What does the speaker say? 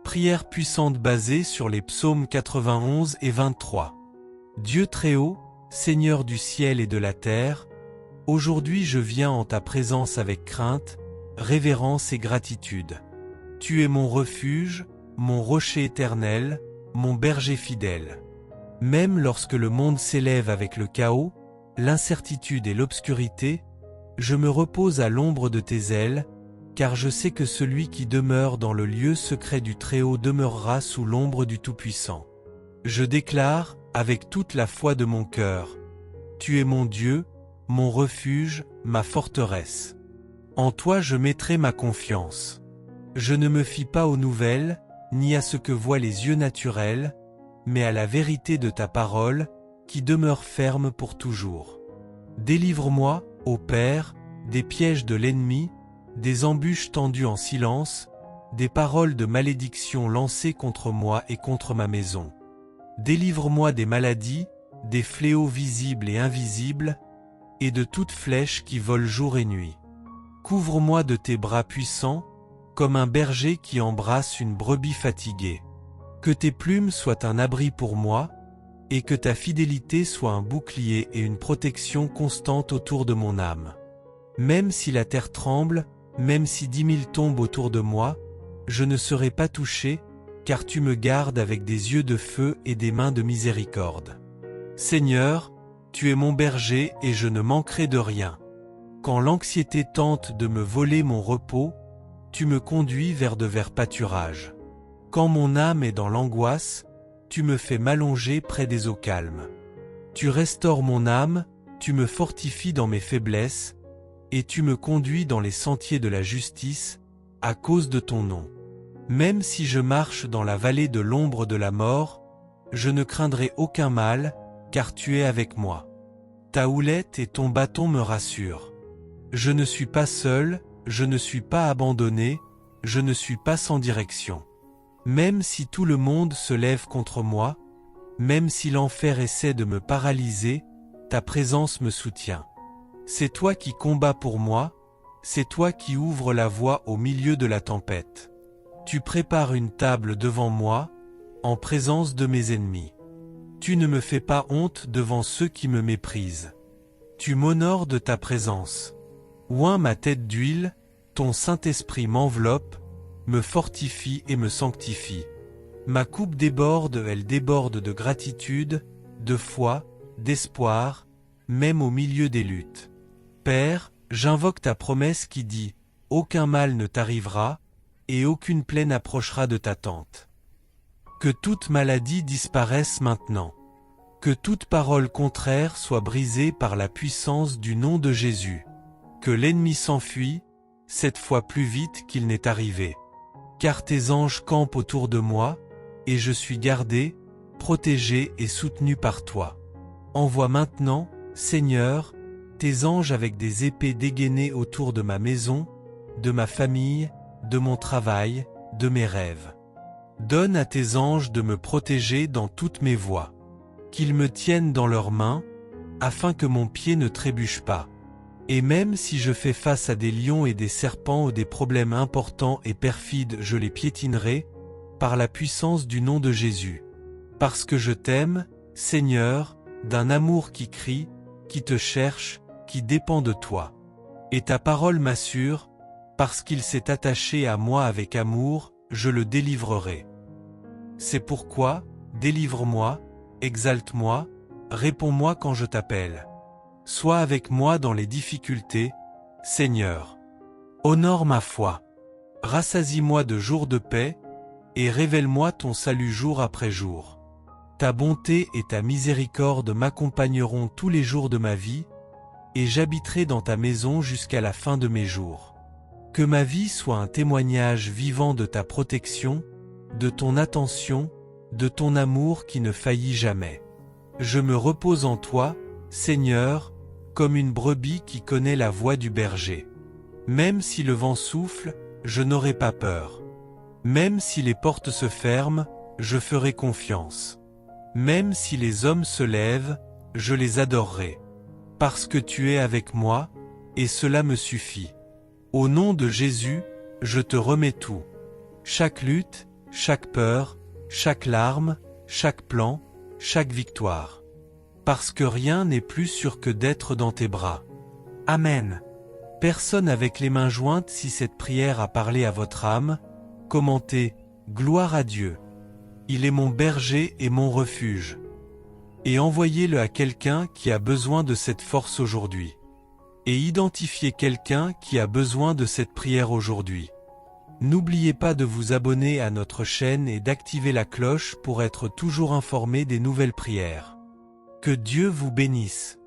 Prière puissante basée sur les psaumes 91 et 23. Dieu Très-Haut, Seigneur du ciel et de la terre, aujourd'hui je viens en ta présence avec crainte, révérence et gratitude. Tu es mon refuge, mon rocher éternel, mon berger fidèle. Même lorsque le monde s'élève avec le chaos, l'incertitude et l'obscurité, je me repose à l'ombre de tes ailes, car je sais que celui qui demeure dans le lieu secret du Très-Haut demeurera sous l'ombre du Tout-Puissant. Je déclare, avec toute la foi de mon cœur, tu es mon Dieu, mon refuge, ma forteresse. En toi je mettrai ma confiance. Je ne me fie pas aux nouvelles, ni à ce que voient les yeux naturels, mais à la vérité de ta parole, qui demeure ferme pour toujours. Délivre-moi, ô Père, des pièges de l'ennemi, des embûches tendues en silence, des paroles de malédiction lancées contre moi et contre ma maison. Délivre-moi des maladies, des fléaux visibles et invisibles, et de toute flèche qui vole jour et nuit. Couvre-moi de tes bras puissants, comme un berger qui embrasse une brebis fatiguée. Que tes plumes soient un abri pour moi, et que ta fidélité soit un bouclier et une protection constante autour de mon âme. Même si la terre tremble, même si 10 000 tombent autour de moi, je ne serai pas touché, car tu me gardes avec des yeux de feu et des mains de miséricorde. Seigneur, tu es mon berger et je ne manquerai de rien. Quand l'anxiété tente de me voler mon repos, tu me conduis vers de verts pâturages. Quand mon âme est dans l'angoisse, tu me fais m'allonger près des eaux calmes. Tu restaures mon âme, tu me fortifies dans mes faiblesses, et tu me conduis dans les sentiers de la justice, à cause de ton nom. Même si je marche dans la vallée de l'ombre de la mort, je ne craindrai aucun mal, car tu es avec moi. Ta houlette et ton bâton me rassurent. Je ne suis pas seul, je ne suis pas abandonné, je ne suis pas sans direction. Même si tout le monde se lève contre moi, même si l'enfer essaie de me paralyser, ta présence me soutient. C'est toi qui combats pour moi, c'est toi qui ouvres la voie au milieu de la tempête. Tu prépares une table devant moi, en présence de mes ennemis. Tu ne me fais pas honte devant ceux qui me méprisent. Tu m'honores de ta présence. Oins ma tête d'huile, ton Saint-Esprit m'enveloppe, me fortifie et me sanctifie. Ma coupe déborde, elle déborde de gratitude, de foi, d'espoir, même au milieu des luttes. Père, j'invoque ta promesse qui dit « Aucun mal ne t'arrivera, et aucune plaie n'approchera de ta tente. » Que toute maladie disparaisse maintenant. Que toute parole contraire soit brisée par la puissance du nom de Jésus. Que l'ennemi s'enfuit, cette fois plus vite qu'il n'est arrivé. Car tes anges campent autour de moi, et je suis gardé, protégé et soutenu par toi. Envoie maintenant, Seigneur, tes anges avec des épées dégainées autour de ma maison, de ma famille, de mon travail, de mes rêves. Donne à tes anges de me protéger dans toutes mes voies. Qu'ils me tiennent dans leurs mains, afin que mon pied ne trébuche pas. Et même si je fais face à des lions et des serpents ou des problèmes importants et perfides, je les piétinerai, par la puissance du nom de Jésus. Parce que je t'aime, Seigneur, d'un amour qui crie, qui te cherche, qui dépend de toi. Et ta parole m'assure, parce qu'il s'est attaché à moi avec amour, je le délivrerai. C'est pourquoi, délivre-moi, exalte-moi, réponds-moi quand je t'appelle. Sois avec moi dans les difficultés, Seigneur. Honore ma foi. Rassasie-moi de jours de paix, et révèle-moi ton salut jour après jour. Ta bonté et ta miséricorde m'accompagneront tous les jours de ma vie, et j'habiterai dans ta maison jusqu'à la fin de mes jours. Que ma vie soit un témoignage vivant de ta protection, de ton attention, de ton amour qui ne faillit jamais. Je me repose en toi, Seigneur, comme une brebis qui connaît la voix du berger. Même si le vent souffle, je n'aurai pas peur. Même si les portes se ferment, je ferai confiance. Même si les hommes se lèvent, je les adorerai. Parce que tu es avec moi, et cela me suffit. Au nom de Jésus, je te remets tout. Chaque lutte, chaque peur, chaque larme, chaque plan, chaque victoire. Parce que rien n'est plus sûr que d'être dans tes bras. Amen. Personne avec les mains jointes si cette prière a parlé à votre âme, commentez « Gloire à Dieu ». Il est mon berger et mon refuge. Et envoyez-le à quelqu'un qui a besoin de cette force aujourd'hui. Et identifiez quelqu'un qui a besoin de cette prière aujourd'hui. N'oubliez pas de vous abonner à notre chaîne et d'activer la cloche pour être toujours informé des nouvelles prières. Que Dieu vous bénisse.